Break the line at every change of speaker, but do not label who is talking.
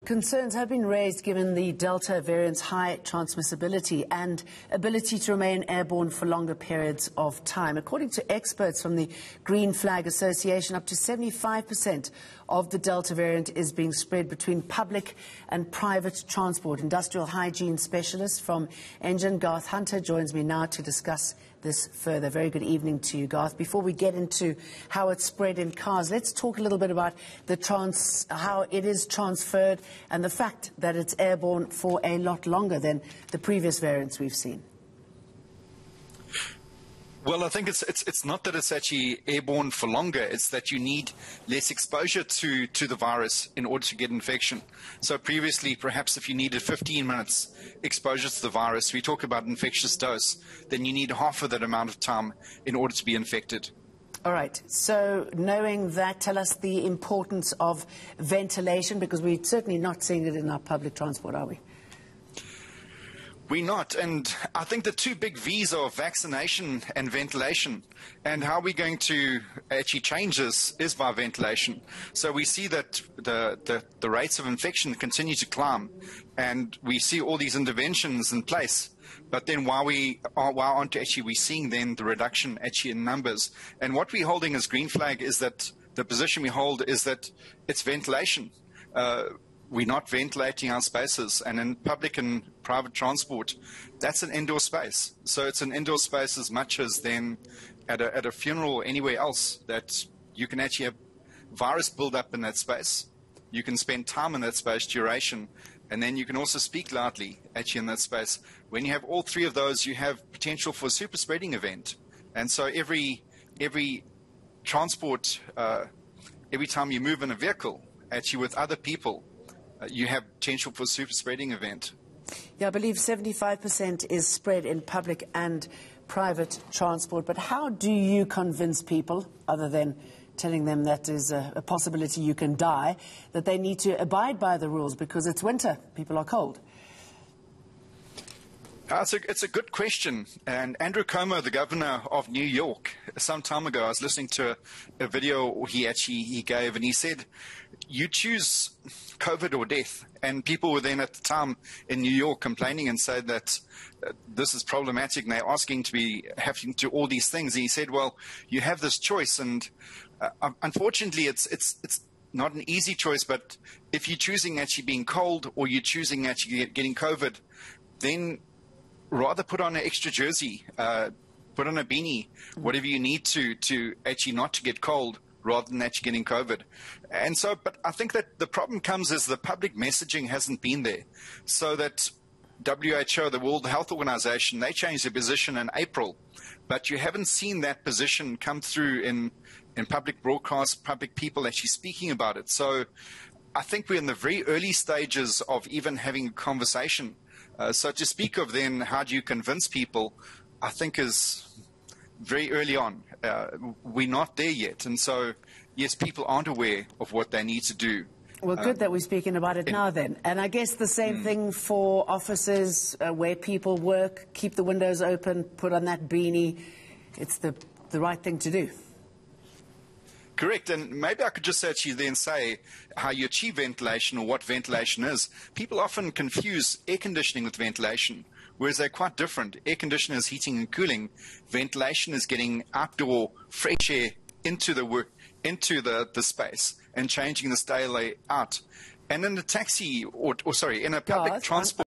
Concerns have been raised given the Delta variant's high transmissibility and ability to remain airborne for longer periods of time. According to experts from the GreenFlag Association, up to 75% of the Delta variant is being spread between public and private transport. Industrial Hygiene Specialist from Engen Garth Hunter joins me now to discuss this further. Very good evening to you, Garth. Before we get into how it's spread in cars, let's talk a little bit about how it is transferred and the fact that it's airborne for a lot longer than the previous variants we've seen.
Well, I think it's not that it's actually airborne for longer, it's that you need less exposure to the virus in order to get infection. So previously, perhaps if you needed 15 minutes exposure to the virus, we talk about infectious dose, then you need half of that amount of time in order to be infected.
All right. So knowing that, tell us the importance of ventilation, because we're certainly not seeing it in our public transport, are we?
We're not, and I think the two big V's are vaccination and ventilation, and how we're going to actually change this is by ventilation. So we see that the rates of infection continue to climb, and we see all these interventions in place, but then why aren't actually we seeing then the reduction actually in numbers? And what we're holding as GreenFlag is that the position we hold is that it's ventilation. We're not ventilating our spaces, and in public and private transport, that's an indoor space. So it's an indoor space as much as then at a funeral or anywhere else that you can actually have virus build up in that space. You can spend time in that space duration, and then you can also speak loudly actually in that space. When you have all three of those, you have potential for a super spreading event. And so every transport, every time you move in a vehicle, actually with other people, you have potential for a super spreading event.
Yeah, I believe 75% is spread in public and private transport. But how do you convince people, other than telling them that there's a possibility you can die, that they need to abide by the rules because it's winter, people are cold?
It's a good question. And Andrew Cuomo, the governor of New York, some time ago, I was listening to a video he gave, and he said, you choose COVID or death. And people were then at the time in New York complaining and said that this is problematic, and they're asking to be having to do all these things. And he said, well, you have this choice, and unfortunately it's not an easy choice, but if you're choosing actually being cold or you're choosing actually getting COVID, then rather put on an extra jersey, put on a beanie, whatever you need to actually not to get cold, rather than actually getting COVID. And so, but I think that the problem comes is the public messaging hasn't been there. So that WHO, the World Health Organization, they changed their position in April, but you haven't seen that position come through in public broadcasts, public people actually speaking about it. So I think we're in the very early stages of even having a conversation. So to speak of then how do you convince people, I think is very early on. We're not there yet. And so, yes, people aren't aware of what they need to do.
Well, good that we're speaking about it now then. And I guess the same thing for offices where people work, keep the windows open, put on that beanie. It's the right thing to do.
Correct, and maybe I could just actually then say how you achieve ventilation or what ventilation is. People often confuse air conditioning with ventilation, whereas they're quite different. Air conditioning is heating and cooling. Ventilation is getting outdoor fresh air into the space and changing the stay out. And in a taxi, in a public transport.